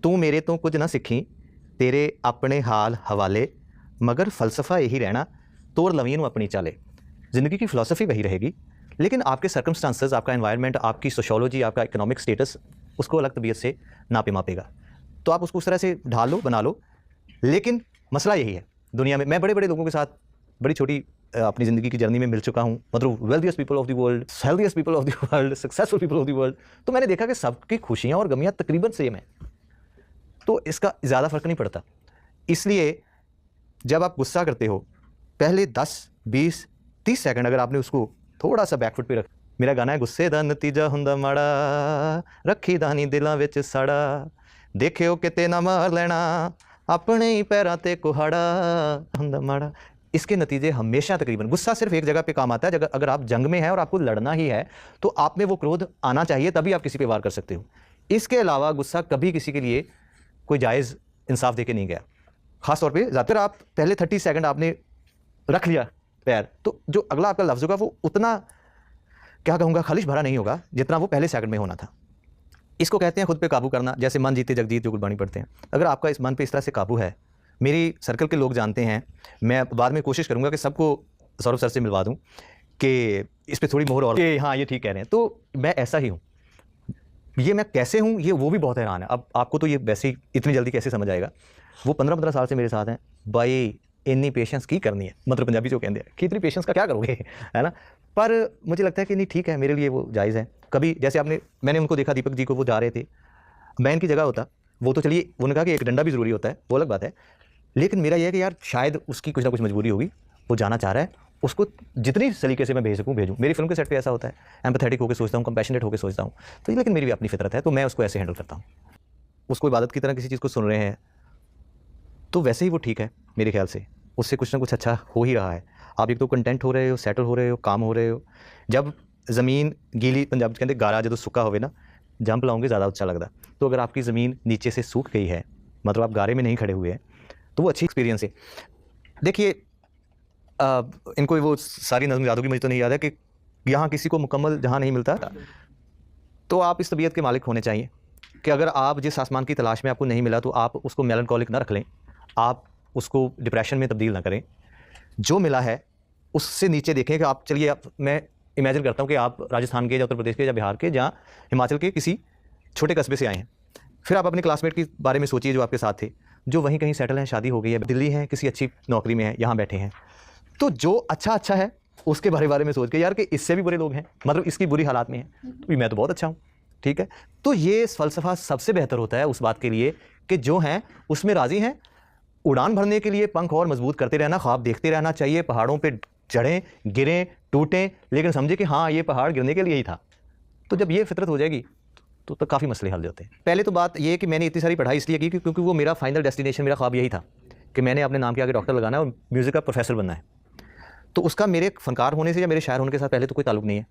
तू मेरे तो कुछ ना सीखी, तेरे अपने हाल हवाले, मगर फ़लसफ़ा यही रहना, तोड़ लवीं नूं अपनी चाले। ज़िंदगी की फ़िलासफ़ी वही रहेगी, लेकिन आपके सर्कमस्टांसेस, आपका एनवायरनमेंट, आपकी सोशियोलॉजी, आपका इकोनॉमिक स्टेटस उसको अलग तबीयत से नापे मापेगा। तो आप उसको उस तरह से ढाल लो, बना लो। लेकिन मसला यही है दुनिया में, मैं बड़े बड़े लोगों के साथ बड़ी छोटी अपनी ज़िंदगी की जर्नी में मिल चुका हूँ, मतलब wealthiest people of the world, healthiest people of the world, successful people of the world. तो मैंने देखा कि सबकी खुशियाँ और गमियाँ तकरीबन सेम है, तो इसका ज़्यादा फ़र्क नहीं पड़ता। इसलिए जब आप गुस्सा करते हो, पहले 10, 20, 30 सेकंड अगर आपने उसको थोड़ा सा बैकफुट पे रख, मेरा गाना है गुस्से दा नतीजा हुंदा माड़ा, रखी दा नहीं दिलां विच साड़ा, देखियो किते ना मार लेना, अपने ही पैरां ते कुहाड़ा हुंदा माड़ा। इसके नतीजे हमेशा तकरीबन, गुस्सा सिर्फ एक जगह पे काम आता है, अगर आप जंग में हैं और आपको लड़ना ही है तो आप में वो क्रोध आना चाहिए, तभी आप किसी पे वार कर सकते हो। इसके अलावा गुस्सा कभी किसी के लिए कोई जायज़ इंसाफ दे के नहीं गया। ख़ास तौर पे ज़्यादातर आप पहले 30 सेकंड आपने रख लिया पैर, तो जो अगला आपका लफ्ज़ होगा वो उतना, क्या कहूँगा, खलिश भरा नहीं होगा जितना वो पहले सेकंड में होना था। इसको कहते हैं खुद पे काबू करना, जैसे मन जीते जगजीत जो गुरबानी पढ़ते हैं। अगर आपका इस मन पे इस तरह से काबू है, मेरी सर्कल के लोग जानते हैं, मैं बाद में कोशिश करूँगा कि सबको सौरभ सर से मिलवा दूँ कि इस पर थोड़ी मोहर और कि हाँ ये ठीक कह रहे हैं, तो मैं ऐसा ही हूँ। ये मैं कैसे हूँ ये वो भी बहुत हैरान है। अब आपको तो ये वैसे ही इतनी जल्दी कैसे समझ आएगा। वो 15-15 साल से मेरे साथ हैं भाई, इन्नी पेशेंस की करनी है, मतलब पंजाबी जो कहते हैं कि इतनी पेशेंस का क्या करोगे, है ना। पर मुझे लगता है कि नहीं ठीक है, मेरे लिए वो जायज़ है। कभी जैसे मैंने उनको देखा, दीपक जी को, वो जा रहे थे, मैं इनकी जगह होता, वो तो चलिए उन्होंने कहा कि एक डंडा भी ज़रूरी होता है, वो अलग बात है, लेकिन मेरा यह है कि यार शायद उसकी कुछ ना कुछ मजबूरी होगी, वो जाना चाह रहा है, उसको जितनी सलीके से मैं भेज सकूँ भेजूँ। मेरी फिल्म के सेट पे ऐसा होता है, एम्पैथेटिक होकर सोचता हूँ, कंपैशनेट होकर सोचता हूँ, तो लेकिन मेरी भी अपनी फितरत है, तो मैं उसको ऐसे हैंडल करता हूँ। उसको इबादत की तरह किसी चीज़ को सुन रहे हैं तो वैसे ही वो ठीक है मेरे ख्याल से, उससे कुछ ना कुछ अच्छा हो ही रहा है। आप एक तो कंटेंट हो रहे हो, सेटल हो रहे हो, काम हो रहे हो। जब ज़मीन गीली, पंजाब कहते गारा जो सुक्का होवे ना, जंप लाओगे ज़्यादा अच्छा लगता। तो अगर आपकी ज़मीन नीचे से सूख गई है, मतलब आप गारे में नहीं खड़े हुए हैं, तो वो अच्छी एक्सपीरियंस है। देखिए इनको वो सारी नज़म याद होगी, मुझे तो नहीं याद है कि यहाँ किसी को मुकम्मल जहाँ नहीं मिलता, तो आप इस तबीयत के मालिक होने चाहिए कि अगर आप जिस आसमान की तलाश में आपको नहीं मिला तो आप उसको मेलनकॉलिक ना रख लें, आप उसको डिप्रेशन में तब्दील ना करें। जो मिला है उससे नीचे देखें कि आप, चलिए आप, मैं इमेजिन करता हूँ कि आप राजस्थान के या उत्तर प्रदेश के या बिहार के या हिमाचल के किसी छोटे कस्बे से आए हैं। फिर आप अपने क्लासमेट के बारे में सोचिए जो आपके साथ थे, जो वहीं कहीं सेटल हैं, शादी हो गई है, दिल्ली हैं, किसी अच्छी नौकरी में है, यहाँ बैठे हैं। तो जो अच्छा है उसके बारे में सोच के यार कि इससे भी बुरे लोग हैं, मतलब इसकी बुरी हालात में है, तो मैं तो बहुत अच्छा हूँ, ठीक है। तो ये फ़लसफ़ा सबसे बेहतर होता है उस बात के लिए कि जो हैं उसमें राज़ी हैं। उड़ान भरने के लिए पंख और मजबूत करते रहना, ख्वाब देखते रहना चाहिए, पहाड़ों पे चढ़ें, गिरें, टूटें, लेकिन समझे कि हाँ ये पहाड़ गिरने के लिए ही था। तो जब ये फितरत हो जाएगी तो काफ़ी मसले हल होते हैं। पहले तो बात ये है कि मैंने इतनी सारी पढ़ाई इसलिए की क्योंकि वो मेरा फाइनल डेस्टिनेशन, मेरा ख्वाब यही था कि मैंने अपने नाम के आगे डॉक्टर लगाना है और म्यूज़िक का प्रोफेसर बनना है। तो उसका मेरे फ़नकार होने से या मेरे शायर होने के साथ पहले तो कोई ताल्लुक़ नहीं है।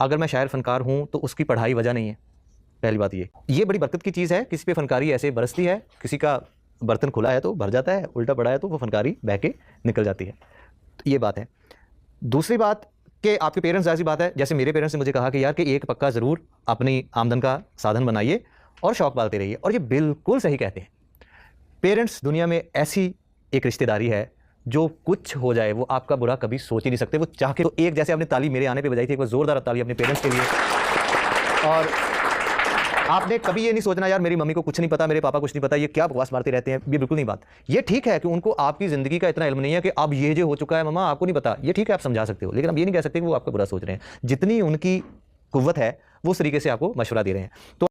अगर मैं शायर फ़नकार हूँ तो उसकी पढ़ाई वजह नहीं है, पहली बात ये बड़ी बरकत की चीज़ है। किसी पे फ़नकारी ऐसे बरसती है, किसी का बर्तन खुला है तो भर जाता है, उल्टा पड़ा है तो वो फ़नकारी बह के निकल जाती है। तो ये बात है। दूसरी बात कि आपके पेरेंट्स, ज़ाहिर सी बात है, जैसे मेरे पेरेंट्स ने मुझे कहा कि यार कि एक पक्का ज़रूर अपनी आमदन का साधन बनाइए और शौक़ पालते रहिए, और ये बिल्कुल सही कहते हैं। पेरेंट्स दुनिया में ऐसी एक रिश्तेदारी है जो कुछ हो जाए वो आपका बुरा कभी सोच ही नहीं सकते, वो चाह के। तो एक जैसे आपने ताली मेरे आने पे बजाई थी, एक बार ज़ोरदार ताली अपने पेरेंट्स के लिए। और आपने कभी ये नहीं सोचना यार मेरी मम्मी को कुछ नहीं पता, मेरे पापा कुछ नहीं पता, ये क्या बकवास मारते रहते हैं, ये बिल्कुल नहीं बात। ये ठीक है कि उनको आपकी ज़िंदगी का इतना इल्म नहीं है कि अब ये जो हो चुका है मम्मा आपको नहीं पता, ये ठीक है, आप समझा सकते हो, लेकिन आप ये नहीं कह सकते कि वो आपका बुरा सोच रहे हैं। जितनी उनकी कुव्वत है वो उस तरीके से आपको मशवरा दे रहे हैं। तो